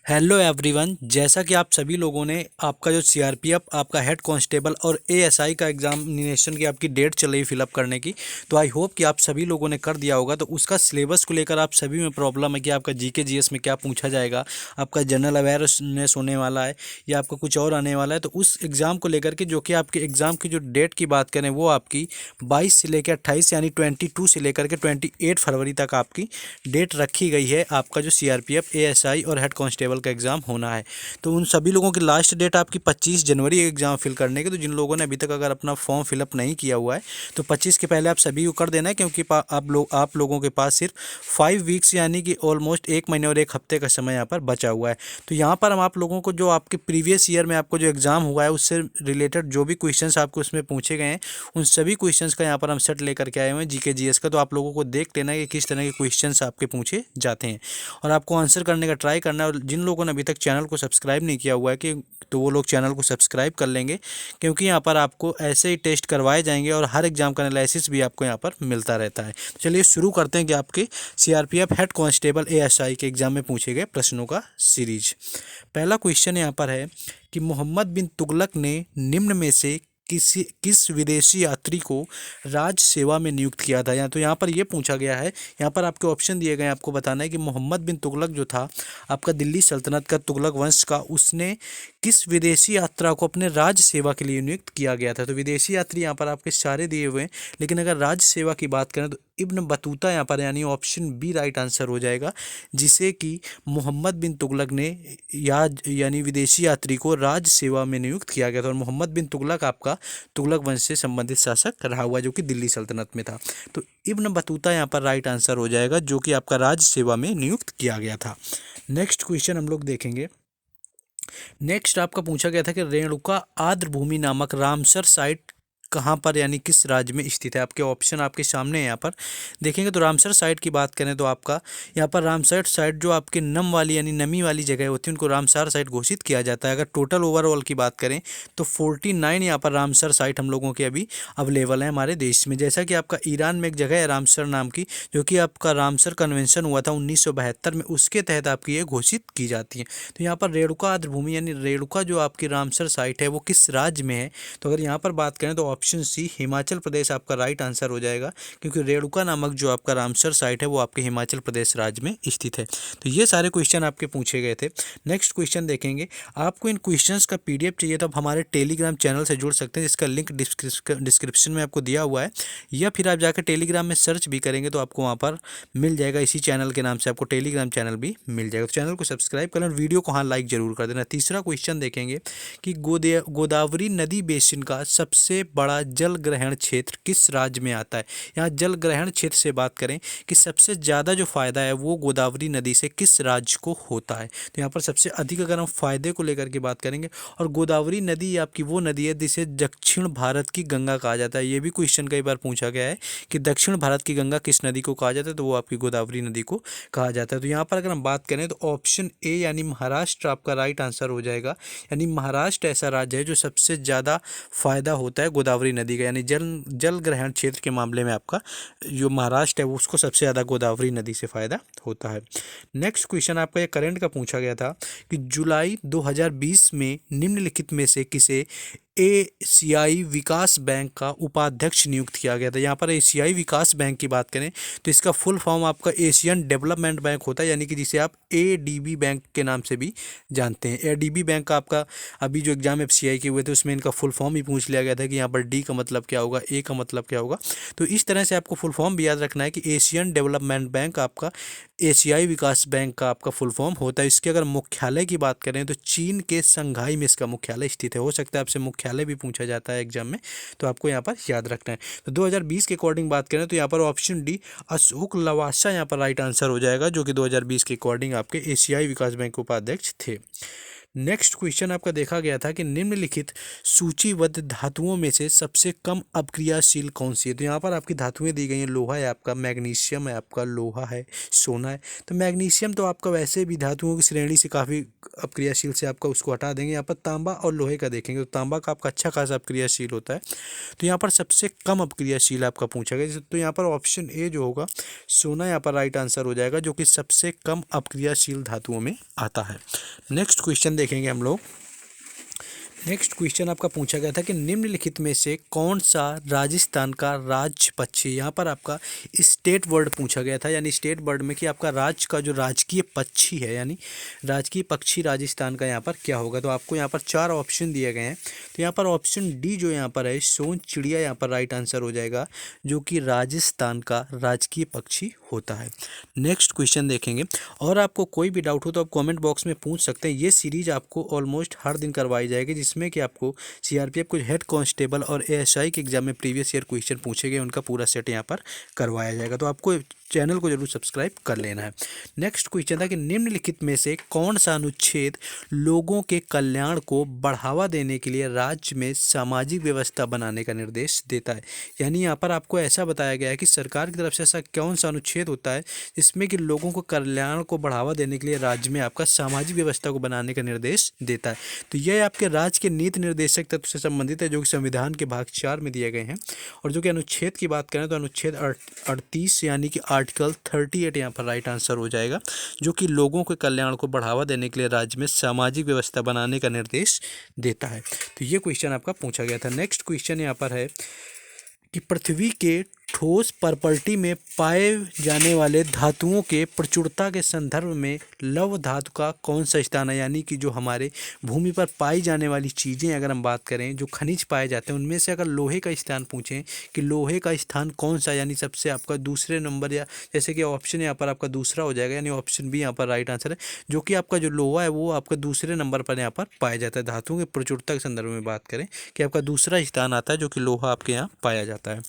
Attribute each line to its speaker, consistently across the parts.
Speaker 1: Hello everyone, जैसा कि आप सभी लोगों ने आपका जो सीआरपीएफ, आपका हेड कांस्टेबल और एएसआई का एग्जामिनेशन की आपकी डेट चल रही फिलअप करने की। तो आई होप कि आप सभी लोगों ने कर दिया होगा। तो उसका सिलेबस को लेकर आप सभी में प्रॉब्लम है कि आपका जीके जीएस में क्या पूछा जाएगा, आपका जनरल अवेयरनेस होने वाला है या आपका कुछ और आने वाला है। तो उस एग्ज़ाम को लेकर के जो कि आपके एग्ज़ाम की जो डेट की बात करें वो आपकी 22 से लेकर 28 यानी 22 से लेकर के 28 फरवरी तक आपकी डेट रखी गई है। आपका जो सीआरपीएफ, एएसआई और हेड कांस्टेबल का एग्ज़ाम होना है। तो उन सभी लोगों की लास्ट डेट आपकी 25 जनवरी एग्ज़ाम फिल करने की। तो जिन लोगों ने अभी तक अगर अपना फॉर्म फिलअप नहीं किया हुआ है तो 25 के पहले आप सभी को कर देना है, क्योंकि आप लोगों के पास सिर्फ 5 वीक्स यानी कि ऑलमोस्ट 1 महीने और 1 हफ्ते का समय यहाँ पर बचा हुआ है। तो यहाँ पर हम आप लोगों को जो आपके प्रीवियस ईयर में आपको जो एग्ज़ाम हुआ है उससे रिलेटेड जो भी क्वेश्चंस आपको उसमें पूछे गए हैं उन सभी क्वेश्चंस का यहाँ पर हम सेट लेकर के आए हुए हैं जीके जीएस का। तो आप लोगों को देख लेना है कि किस तरह के क्वेश्चंस आपके पूछे जाते हैं और आपको आंसर करने का ट्राई करना है। और जिन लोगों ने अभी तक चैनल को सब्सक्राइब नहीं किया हुआ है कि तो वो लोग चैनल को सब्सक्राइब कर लेंगे, क्योंकि यहाँ पर आपको ऐसे ही टेस्ट करवाए जाएंगे और हर एग्जाम का एनालिसिस भी आपको यहाँ पर मिलता रहता है। तो चलिए शुरू करते हैं कि आपके सीआरपीएफ, हेड कांस्टेबल, एएसआई के एग्जाम में पूछे गए प्रश्नों का सीरीज। पहला क्वेश्चन यहाँ पर है कि मोहम्मद बिन तुगलक ने निम्न में से किस विदेशी यात्री को राज सेवा में नियुक्त किया था। या तो यहाँ पर ये पूछा गया है, यहाँ पर आपके ऑप्शन दिए गए हैं, आपको बताना है कि मोहम्मद बिन तुगलक जो था आपका दिल्ली सल्तनत का, तुगलक वंश का, उसने किस विदेशी यात्रा को अपने राज सेवा के लिए नियुक्त किया गया था। तो विदेशी यात्री यहाँ पर आपके सारे दिए हुए हैं, लेकिन अगर राज सेवा की बात करें तो इब्न बतूता यहाँ पर यानी ऑप्शन बी राइट आंसर हो जाएगा, जिसे कि मोहम्मद बिन तुगलक ने यानी विदेशी यात्री को राज सेवा में नियुक्त किया गया था। और मोहम्मद बिन तुगलक आपका तुगलक वंश से संबंधित शासक रहा हुआ जो कि दिल्ली सल्तनत में था। तो इब्न बतूता यहाँ पर राइट आंसर हो जाएगा, जो कि आपका राज सेवा में नियुक्त किया गया था। नेक्स्ट क्वेश्चन हम लोग देखेंगे। नेक्स्ट आपका पूछा गया था कि रेणुका आर्द्र भूमि नामक रामसर साइट कहाँ पर यानी किस राज्य में स्थित है। आपके ऑप्शन आपके सामने है, यहाँ पर देखेंगे। तो रामसर साइट की बात करें तो आपका यहाँ पर रामसर साइट जो आपके नम वाली यानी नमी वाली जगह होती है उनको रामसर साइट घोषित किया जाता है। अगर टोटल ओवरऑल की बात करें तो 49 यहाँ पर रामसर साइट हम लोगों के अभी अवेलेबल है हमारे देश में। जैसा कि आपका ईरान में एक जगह है रामसर नाम की, जो कि आपका रामसर कन्वेंशन हुआ था 1972 में, उसके तहत आपकी ये घोषित की जाती है। तो यहाँ पर रेणुका आर्द्र भूमि यानी रेणुका जो आपकी रामसर साइट है वो किस राज्य में है। तो अगर यहाँ पर बात करें तो ऑप्शन सी हिमाचल प्रदेश आपका राइट आंसर हो जाएगा, क्योंकि रेणुका नामक जो आपका रामसर साइट है वो आपके हिमाचल प्रदेश राज्य में स्थित है। तो ये सारे क्वेश्चन आपके पूछे गए थे। नेक्स्ट क्वेश्चन देखेंगे। आपको इन क्वेश्चंस का पीडीएफ चाहिए तो आप हमारे टेलीग्राम चैनल से जुड़ सकते हैं, जिसका लिंक डिस्क्रिप्शन में आपको दिया हुआ है, या फिर आप जाकर टेलीग्राम में सर्च भी करेंगे तो आपको वहाँ पर मिल जाएगा। इसी चैनल के नाम से आपको टेलीग्राम चैनल भी मिल जाएगा। तो चैनल को सब्सक्राइब कर लें, वीडियो को हाँ लाइक जरूर कर देना। तीसरा क्वेश्चन देखेंगे कि गोदावरी नदी बेसिन का सबसे बड़ा जल ग्रहण क्षेत्र किस राज्य में आता है। यहाँ जल ग्रहण क्षेत्र से बात करें कि सबसे ज़्यादा जो फायदा है वो गोदावरी नदी से किस राज्य को होता है। तो यहाँ पर सबसे अधिक अगर हम फायदे को लेकर के बात करेंगे, और गोदावरी नदी आपकी वो नदी है जिसे दक्षिण भारत की गंगा कहा जाता है। ये भी क्वेश्चन कई बार पूछा गया है कि दक्षिण भारत की गंगा किस नदी को कहा जाता है, तो वो आपकी गोदावरी नदी को कहा जाता है। तो यहाँ पर अगर हम बात करें तो ऑप्शन ए यानी महाराष्ट्र आपका राइट आंसर हो जाएगा। यानी महाराष्ट्र ऐसा राज्य है जो सबसे ज़्यादा फायदा होता है गोदावरी नदी का, यानी जल ग्रहण क्षेत्र के मामले में आपका जो महाराष्ट्र है वो उसको सबसे ज़्यादा गोदावरी नदी से फ़ायदा होता है। नेक्स्ट क्वेश्चन आपका ये करंट का पूछा गया था कि जुलाई 2020 में निम्नलिखित में से किसे एशियाई विकास बैंक का उपाध्यक्ष नियुक्त किया गया था। यहाँ पर एशियाई विकास बैंक की बात करें तो इसका फुल फॉर्म आपका एशियन डेवलपमेंट बैंक होता है, यानी कि जिसे आप एडीबी बैंक के नाम से भी जानते हैं। एडीबी बैंक का आपका अभी जो एग्जाम एफसीआई के हुए थे उसमें इनका फुल फॉर्म ही पूछ लिया गया था कि यहाँ पर डी का मतलब क्या होगा, ए का मतलब क्या होगा। तो इस तरह से आपको फुल फॉर्म भी याद रखना है कि एशियन डेवलपमेंट बैंक आपका एशियाई विकास बैंक का आपका फुल फॉर्म होता है। इसके अगर मुख्यालय की बात करें तो चीन के संघाई में इसका मुख्यालय स्थित है। हो सकता है आपसे मुख्यालय भी पूछा जाता है एग्जाम में, तो आपको यहाँ पर याद रखना है। तो 2020 के अकॉर्डिंग बात करें तो यहाँ पर ऑप्शन डी अशोक लवासा यहाँ पर राइट आंसर हो जाएगा, जो कि 2020 के अकॉर्डिंग आपके एशियाई विकास बैंक के उपाध्यक्ष थे। नेक्स्ट क्वेश्चन आपका देखा गया था कि निम्नलिखित सूचीबद्ध धातुओं में से सबसे कम अपक्रियाशील कौन सी है। तो यहाँ पर आपकी धातुएं दी गई हैं, लोहा है आपका, मैग्नीशियम है आपका, लोहा है, सोना है। तो मैग्नीशियम तो आपका वैसे भी धातुओं की श्रेणी से काफ़ी अपक्रियाशील से आपका उसको हटा देंगे। यहाँ पर तांबा और लोहे का देखेंगे तो तांबा का आपका अच्छा खासा अपक्रियाशील होता है। तो यहाँ पर सबसे कम अपक्रियाशील आपका पूछा गया, तो यहाँ पर ऑप्शन ए जो होगा सोना यहाँ पर राइट आंसर हो जाएगा, जो कि सबसे कम अपक्रियाशील धातुओं में आता है। नेक्स्ट क्वेश्चन देखेंगे हम लोग। नेक्स्ट क्वेश्चन आपका पूछा गया था कि निम्नलिखित में से कौन सा राजस्थान का राज्य पक्षी, यहाँ पर आपका स्टेट वर्ड पूछा गया था, यानी स्टेट वर्ड में कि आपका राज्य का जो राजकीय पक्षी है, यानी राजकीय पक्षी राजस्थान का यहाँ पर क्या होगा। तो आपको यहाँ पर 4 ऑप्शन दिए गए हैं। तो यहाँ पर ऑप्शन डी जो यहाँ पर है सोन चिड़िया यहाँ पर राइट आंसर हो जाएगा, जो कि राजस्थान का राजकीय पक्षी होता है। नेक्स्ट क्वेश्चन देखेंगे। और आपको कोई भी डाउट हो तो आप कमेंट बॉक्स में पूछ सकते हैं। ये सीरीज आपको ऑलमोस्ट हर दिन करवाई जाएगी, जिसमें कि आपको सीआरपीएफ कुछ हेड कांस्टेबल और एएसआई के एग्जाम में प्रीवियस ईयर क्वेश्चन पूछे गए, उनका पूरा सेट यहाँ पर करवाया जाएगा। तो आपको चैनल को जरूर सब्सक्राइब कर लेना है। नेक्स्ट क्वेश्चन था कि निम्नलिखित में से कौन सा अनुच्छेद लोगों के कल्याण को बढ़ावा देने के लिए राज्य में सामाजिक व्यवस्था बनाने का निर्देश देता है। यानी यहाँ पर आपको ऐसा बताया गया है कि सरकार की तरफ से ऐसा कौन सा अनुच्छेद होता है जिसमें कि लोगों को कल्याण को बढ़ावा देने के लिए राज्य में आपका सामाजिक व्यवस्था को बनाने का निर्देश देता है। तो यह आपके राज्य के नीति निर्देशक तत्व से संबंधित है, जो कि संविधान के भाग 4 में दिए गए हैं। और जो कि अनुच्छेद की बात करें तो अनुच्छेद 38 यानी कि आर्टिकल 38 यहाँ पर राइट आंसर हो जाएगा, जो कि लोगों के कल्याण को बढ़ावा देने के लिए राज्य में सामाजिक व्यवस्था बनाने का निर्देश देता है। तो ये क्वेश्चन आपका पूछा गया था। नेक्स्ट क्वेश्चन यहाँ पर है कि पृथ्वी के ठोस प्रॉपर्टी में पाए जाने वाले धातुओं के प्रचुरता के संदर्भ में लौह धातु का कौन सा स्थान है। यानी कि जो हमारे भूमि पर पाई जाने वाली चीज़ें अगर हम बात करें, जो खनिज पाए जाते हैं, उनमें से अगर लोहे का स्थान पूछें कि लोहे का स्थान कौन सा, यानी सबसे आपका दूसरे नंबर, या जैसे कि ऑप्शन यहाँ पर आपका दूसरा हो जाएगा, यानी ऑप्शन बी यहाँ पर राइट आंसर है, जो कि आपका जो लोहा है वो आपका दूसरे नंबर पर यहाँ पर पाया जाता है। धातुओं के प्रचुरता के संदर्भ में बात करें कि आपका दूसरा स्थान आता है, जो कि लोहा आपके यहाँ पाया जाता है।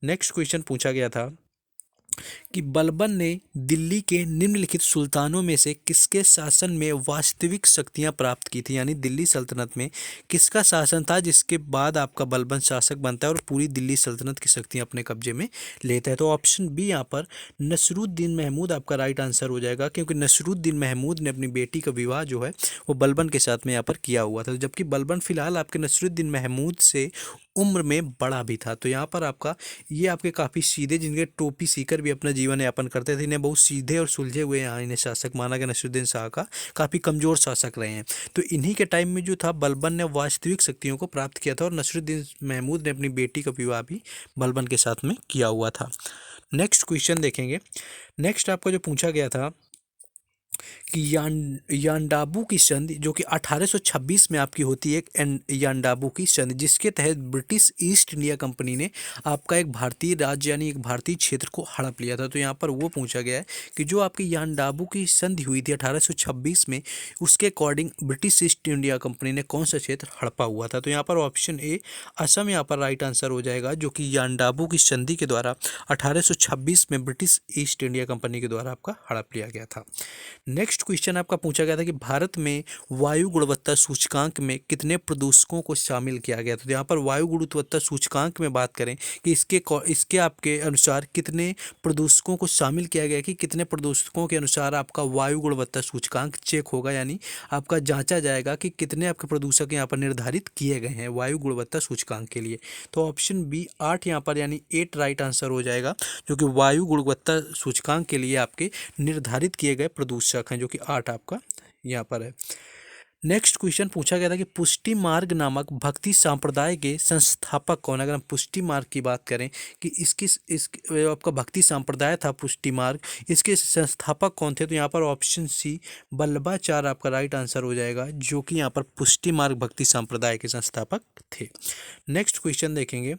Speaker 1: नेक्स्ट क्वेश्चन पूछा गया था कि बलबन ने दिल्ली के निम्नलिखित सुल्तानों में से किसके शासन में वास्तविक शक्तियां प्राप्त की थी। यानी दिल्ली सल्तनत में किसका शासन था जिसके बाद आपका बलबन शासक बनता है और पूरी दिल्ली सल्तनत की शक्तियां अपने कब्जे में लेता है। तो ऑप्शन बी यहाँ पर नसरुद्दीन महमूद आपका राइट आंसर हो जाएगा, क्योंकि नसरुद्दीन महमूद ने अपनी बेटी का विवाह जो है वो बलबन के साथ में यहाँ पर किया हुआ था, जबकि बलबन फिलहाल आपके नसरुद्दीन महमूद से उम्र में बड़ा भी था। तो यहाँ पर आपका ये आपके काफ़ी सीधे, जिनके टोपी सीकर भी अपना जीवन यापन करते थे, इन्हें बहुत सीधे और सुलझे हुए यहाँ इन्हें शासक माना गया। नसरुद्दीन शाह का काफ़ी कमज़ोर शासक रहे हैं। तो इन्हीं के टाइम में जो था बलबन ने वास्तविक शक्तियों को प्राप्त किया था, और नसरुद्दीन महमूद ने अपनी बेटी का विवाह भी बलबन के साथ में किया हुआ था। नेक्स्ट क्वेश्चन देखेंगे। नेक्स्ट आपका जो पूछा गया था कि यांडाबू की संधि, जो कि 1826 में आपकी होती है, एक यांडाबू की संधि, जिसके तहत ब्रिटिश ईस्ट इंडिया कंपनी ने आपका एक भारतीय राज्य यानी एक भारतीय क्षेत्र को हड़प लिया था। तो यहाँ पर वो पूछा गया है कि जो आपकी यांडाबू की संधि हुई थी 1826 में, उसके according British east India company ने कौन सा क्षेत्र हड़पा हुआ था। तो यहाँ पर ऑप्शन ए असम यहाँ पर राइट आंसर हो जाएगा, जो कि यांडाबू की संधि के द्वारा 1826 में ब्रिटिश ईस्ट इंडिया कंपनी के द्वारा आपका हड़प लिया गया था। नेक्स्ट क्वेश्चन आपका पूछा गया था कि भारत में वायु गुणवत्ता सूचकांक में कितने प्रदूषकों को शामिल किया गया था। तो यहाँ पर वायु गुणवत्ता सूचकांक में बात करें कि इसके आपके अनुसार कितने प्रदूषकों को शामिल किया गया, कि कितने प्रदूषकों के अनुसार आपका वायु गुणवत्ता सूचकांक चेक होगा, यानी आपका जांचा जाएगा कि कितने आपके प्रदूषक यहाँ पर निर्धारित किए गए हैं वायु गुणवत्ता सूचकांक के लिए। तो ऑप्शन बी 8 यहाँ पर यानी 8 राइट आंसर हो जाएगा, जो कि वायु गुणवत्ता सूचकांक के लिए आपके निर्धारित किए गए प्रदूषक हैं, जो कि 8 आपका यहाँ पर है। नेक्स्ट क्वेश्चन पूछा गया था कि पुष्टि मार्ग नामक भक्ति संप्रदाय के संस्थापक कौन। अगर हम पुष्टि मार्ग की बात करें कि इस आपका भक्ति संप्रदाय था पुष्टि मार्ग, इसके संस्थापक कौन थे। तो यहाँ पर ऑप्शन सी वल्लभाचार्य आपका राइट आंसर हो जाएगा, जो कि यहाँ पर पुष्टि मार्ग भक्ति संप्रदाय के संस्थापक थे। नेक्स्ट क्वेश्चन देखेंगे।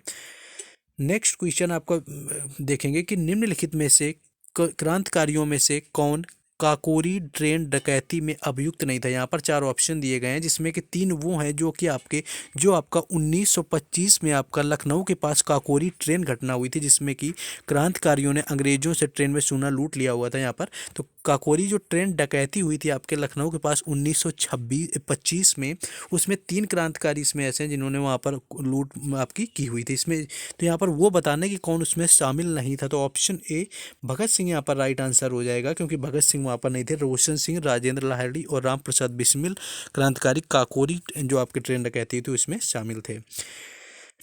Speaker 1: नेक्स्ट क्वेश्चन आपका देखेंगे कि निम्नलिखित में से क्रांतिकारियों में से कौन काकोरी ट्रेन डकैती में अभियुक्त नहीं था। यहाँ पर 4 ऑप्शन दिए गए हैं, जिसमें कि 3 वो हैं जो कि आपका 1925 में आपका लखनऊ के पास काकोरी ट्रेन घटना हुई थी, जिसमें कि क्रांतिकारियों ने अंग्रेजों से ट्रेन में सोना लूट लिया हुआ था। यहाँ पर तो काकोरी जो ट्रेन डकैती हुई थी आपके लखनऊ के पास 1925 में, उसमें 3 क्रांतिकारी इसमें ऐसे हैं जिन्होंने वहाँ पर लूट आपकी की हुई थी इसमें। तो यहाँ पर वो बताने कि कौन उसमें शामिल नहीं था, तो ऑप्शन ए भगत सिंह यहाँ पर राइट आंसर हो जाएगा, क्योंकि भगत सिंह वहाँ पर नहीं थे। रोशन सिंह, राजेंद्र लाहिड़ी और राम प्रसाद बिस्मिल क्रांतिकारी काकोरी जो आपकी ट्रेन डकैती थी उसमें शामिल थे।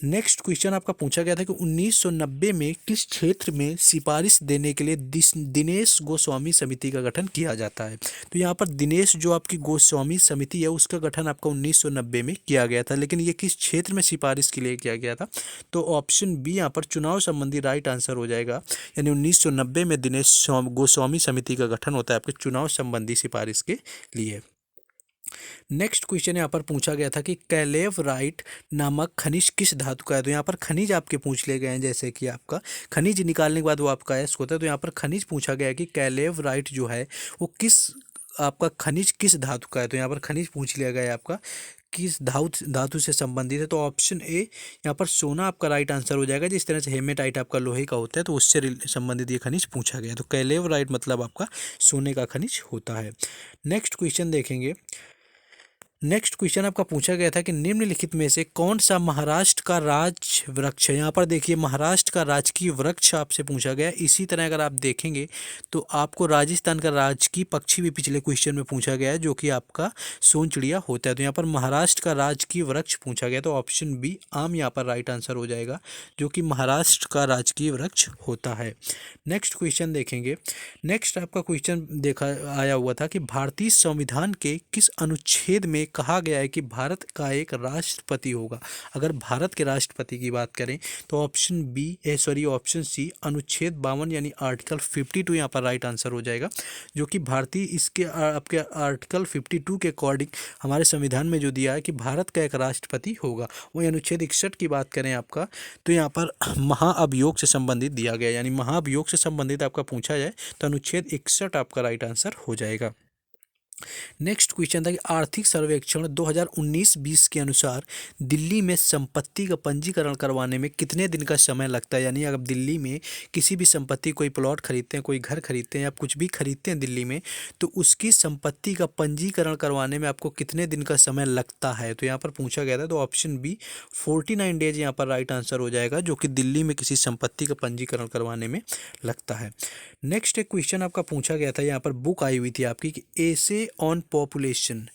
Speaker 1: नेक्स्ट क्वेश्चन आपका पूछा गया था कि 1990 में किस क्षेत्र में सिफारिश देने के लिए दिनेश गोस्वामी समिति का गठन किया जाता है। तो यहाँ पर दिनेश जो आपकी गोस्वामी समिति है उसका गठन आपका 1990 में किया गया था, लेकिन ये किस क्षेत्र में सिफारिश के लिए किया गया था, तो ऑप्शन बी यहाँ पर चुनाव संबंधी राइट आंसर हो जाएगा। यानी 1990 में दिनेश गोस्वामी समिति का गठन होता है आपके चुनाव संबंधी सिफारिश के लिए। नेक्स्ट क्वेश्चन यहाँ पर पूछा गया था कि कैलेवराइट नामक खनिज किस धातु का है। तो यहाँ पर खनिज आपके पूछ लिए गए हैं, जैसे कि आपका खनिज निकालने के बाद वो आपका अयस्क होता है। तो यहाँ पर खनिज पूछा गया है कि कैलेवराइट जो है वो किस आपका खनिज किस धातु का है। तो यहाँ पर खनिज पूछ लिया गया है आपका किस धातु से संबंधित है, तो ऑप्शन ए यहाँ पर सोना आपका राइट आंसर हो जाएगा। जिस तरह से हेमेटाइट आपका लोहे का होता है तो उससे संबंधित ये खनिज पूछा गया, तो कैलेवराइट मतलब आपका सोने का खनिज होता है। नेक्स्ट क्वेश्चन देखेंगे। नेक्स्ट क्वेश्चन आपका पूछा गया था कि निम्नलिखित में से कौन सा महाराष्ट्र का राज वृक्ष है। यहाँ पर देखिए महाराष्ट्र का राजकीय वृक्ष आपसे पूछा गया है। इसी तरह अगर आप देखेंगे तो आपको राजस्थान का राजकीय पक्षी भी पिछले क्वेश्चन में पूछा गया है, जो कि आपका सोन चिड़िया होता है। तो यहाँ पर महाराष्ट्र का राजकीय वृक्ष पूछा गया, तो ऑप्शन बी आम यहाँ पर राइट आंसर हो जाएगा, जो कि महाराष्ट्र का राजकीय वृक्ष होता है। नेक्स्ट क्वेश्चन देखेंगे। नेक्स्ट आपका क्वेश्चन देखा आया हुआ था कि भारतीय संविधान के किस अनुच्छेद में कहा गया है कि भारत का एक राष्ट्रपति होगा। अगर भारत के राष्ट्रपति की बात करें तो ऑप्शन सी अनुच्छेद 52 यानी आर्टिकल 52 यहाँ पर राइट आंसर हो जाएगा, जो कि भारतीय इसके आपके आर्टिकल 52 के अकॉर्डिंग हमारे संविधान में जो दिया है कि भारत का एक राष्ट्रपति होगा। वही अनुच्छेद 61 की बात करें आपका तो यहाँ पर महाअभियोग से संबंधित दिया गया, यानी महाअभियोग से संबंधित आपका पूछा जाए तो अनुच्छेद 61 आपका राइट आंसर हो जाएगा। नेक्स्ट क्वेश्चन था कि आर्थिक सर्वेक्षण 2019-20 के अनुसार दिल्ली में संपत्ति का पंजीकरण करवाने में कितने दिन का समय लगता है। यानी अगर दिल्ली में किसी भी संपत्ति, कोई प्लॉट खरीदते हैं, कोई घर खरीदते हैं या कुछ भी खरीदते हैं दिल्ली में, तो उसकी संपत्ति का पंजीकरण करवाने में आपको कितने दिन का समय लगता है। तो यहाँ पर पूछा गया था, तो ऑप्शन बी 49 डेज यहाँ पर राइट आंसर हो जाएगा, जो कि दिल्ली में किसी संपत्ति का पंजीकरण करवाने में लगता है। नेक्स्ट एक क्वेश्चन आपका पूछा गया था, यहाँ पर बुक आई हुई थी आपकी कि एसे ऑन पॉपुलेशन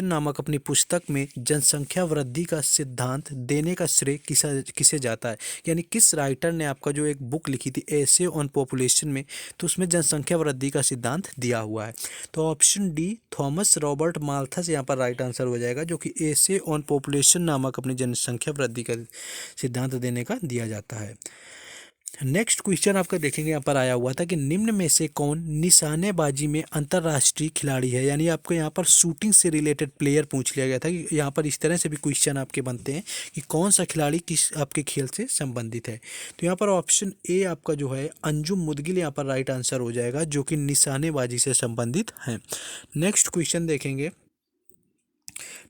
Speaker 1: नामक अपनी पुस्तक में जनसंख्या वृद्धि का सिद्धांत देने का श्रेय किसे जाता है। यानी किस राइटर ने आपका जो एक बुक लिखी थी एसे ऑन पॉपुलेशन में, तो उसमें जनसंख्या वृद्धि का सिद्धांत दिया हुआ है। तो option D Thomas Robert Malthus यहाँ पर राइट आंसर हो जाएगा, जो कि एसे ऑन पॉपुलेशन नामक अपनी जनसंख्या वृद्धि का सिद्धांत देने का दिया जाता है। नेक्स्ट क्वेश्चन आपका देखेंगे, यहाँ पर आया हुआ था कि निम्न में से कौन निशानेबाजी में अंतर्राष्ट्रीय खिलाड़ी है। यानी आपको यहाँ पर शूटिंग से रिलेटेड प्लेयर पूछ लिया गया था कि यहाँ पर इस तरह से भी क्वेश्चन आपके बनते हैं कि कौन सा खिलाड़ी किस आपके खेल से संबंधित है। तो यहाँ पर ऑप्शन ए आपका जो है अंजुम मुदगिल यहाँ पर राइट आंसर हो जाएगा, जो कि निशानेबाजी से संबंधित है। नेक्स्ट क्वेश्चन देखेंगे।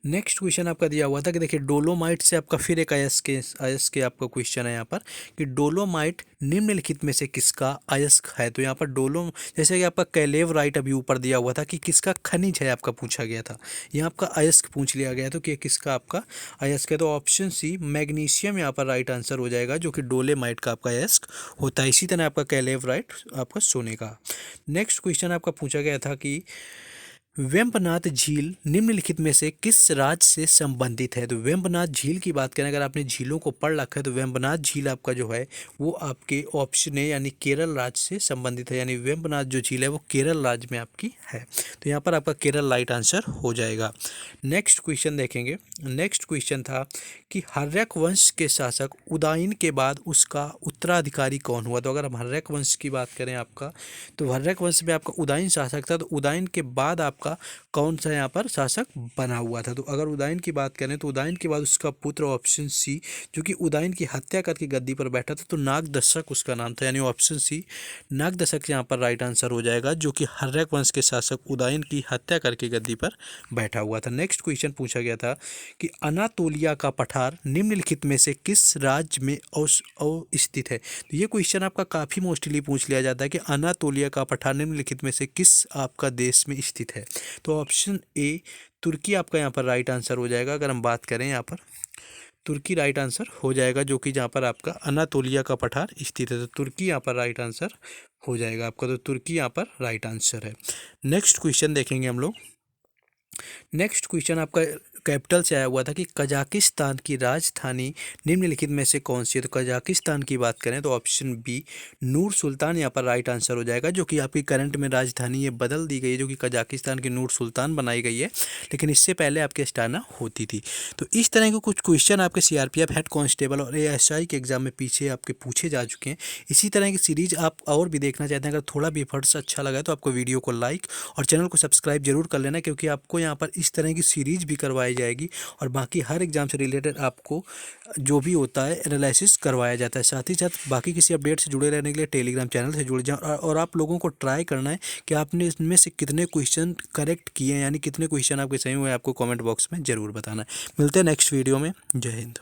Speaker 1: नेक्स्ट क्वेश्चन आपका दिया हुआ था कि देखिए डोलोमाइट से आपका फिर एक अयस्क के आपका क्वेश्चन है यहाँ पर कि डोलोमाइट निम्नलिखित में से किसका अयस्क है। तो यहाँ पर जैसे कि आपका कैलेवराइट अभी ऊपर दिया हुआ था कि किसका खनिज है आपका पूछा गया था, यहाँ आपका अयस्क पूछ लिया गया तो कि किसका आपका अयस्क है। तो ऑप्शन सी मैग्नीशियम यहाँ पर राइट आंसर हो जाएगा, जो कि डोलोमाइट का आपका अयस्क होता है। इसी तरह आपका कैलेवराइट आपका सोने का। नेक्स्ट क्वेश्चन आपका पूछा गया था कि वेम्बनाथ झील निम्नलिखित में से किस राज्य से संबंधित है। तो वेम्बनाथ झील की बात करें, अगर आपने झीलों को पढ़ रखा है तो वेम्बनाथ झील आपका जो है वो आपके ऑप्शन ए यानी केरल राज्य से संबंधित है। यानी वेम्बनाथ जो झील है वो केरल राज्य में आपकी है, तो यहाँ पर आपका केरल राइट आंसर हो जाएगा। नेक्स्ट क्वेश्चन देखेंगे। नेक्स्ट क्वेश्चन था कि हर्यक वंश के शासक उदयन के बाद उसका उत्तराधिकारी कौन हुआ। तो अगर हम हर्यक वंश की बात करें आपका, तो हर्यक वंश में आपका उदयन शासक था, तो उदयन के बाद आपका का कौन सा यहाँ पर शासक बना हुआ था। तो अगर उदयन की बात करें तो उदयन के बाद उसका पुत्र ऑप्शन सी, जो कि उदयन की हत्या करके गद्दी पर बैठा था, तो नागदशक उसका नाम था, यानी ऑप्शन सी नागदशक यहाँ पर राइट आंसर हो जाएगा, जो कि हर्यक वंश के शासक उदयन की हत्या करके गद्दी पर बैठा हुआ था। नेक्स्ट क्वेश्चन पूछा गया था कि अनातोलिया का पठार निम्नलिखित में से किस राज्य में अवस्थित है। तो ये क्वेश्चन आपका काफ़ी मोस्टली पूछ लिया जाता है कि अनातोलिया का पठार निम्नलिखित में से किस आपका देश में स्थित है। तो ऑप्शन ए तुर्की आपका यहाँ पर राइट आंसर हो जाएगा। अगर हम बात करें यहाँ पर तुर्की राइट आंसर हो जाएगा, जो कि जहाँ पर आपका अनातोलिया का पठार स्थित है, तो तुर्की यहाँ पर राइट आंसर हो जाएगा आपका। तो तुर्की यहाँ पर राइट आंसर है। नेक्स्ट क्वेश्चन देखेंगे हम लोग। नेक्स्ट क्वेश्चन आपका कैपिटल से आया हुआ था कि कजाकिस्तान की राजधानी निम्नलिखित में से कौन सी है। तो कजाकिस्तान की बात करें तो ऑप्शन बी नूर सुल्तान यहाँ पर राइट आंसर हो जाएगा, जो कि आपकी करंट में राजधानी ये बदल दी गई है, जो कि कजाकिस्तान की नूर सुल्तान बनाई गई है, लेकिन इससे पहले आपकी अस्टाना होती थी। तो इस तरह के कुछ क्वेश्चन आपके सीआरपीएफ हेड कांस्टेबल और एएसआई के एग्जाम में पीछे आपके पूछे जा चुके हैं। इसी तरह की सीरीज आप और भी देखना चाहते हैं, अगर थोड़ा भी एफर्ट्स अच्छा लगा तो आपको वीडियो को लाइक और चैनल को सब्सक्राइब जरूर कर लेना, क्योंकि आपको यहाँ पर इस तरह की सीरीज भी करवाई जाएगी और बाकी हर एग्जाम से रिलेटेड आपको जो भी होता है एनालिसिस करवाया जाता है। साथ ही साथ बाकी किसी अपडेट से जुड़े रहने के लिए टेलीग्राम चैनल से जुड़ जाएं और आप लोगों को ट्राई करना है कि आपने इसमें से कितने क्वेश्चन करेक्ट किए हैं, यानी कितने क्वेश्चन आपके सही हुए, आपको कमेंट बॉक्स में ज़रूर बताना है। मिलते हैं नेक्स्ट वीडियो में। जय हिंद।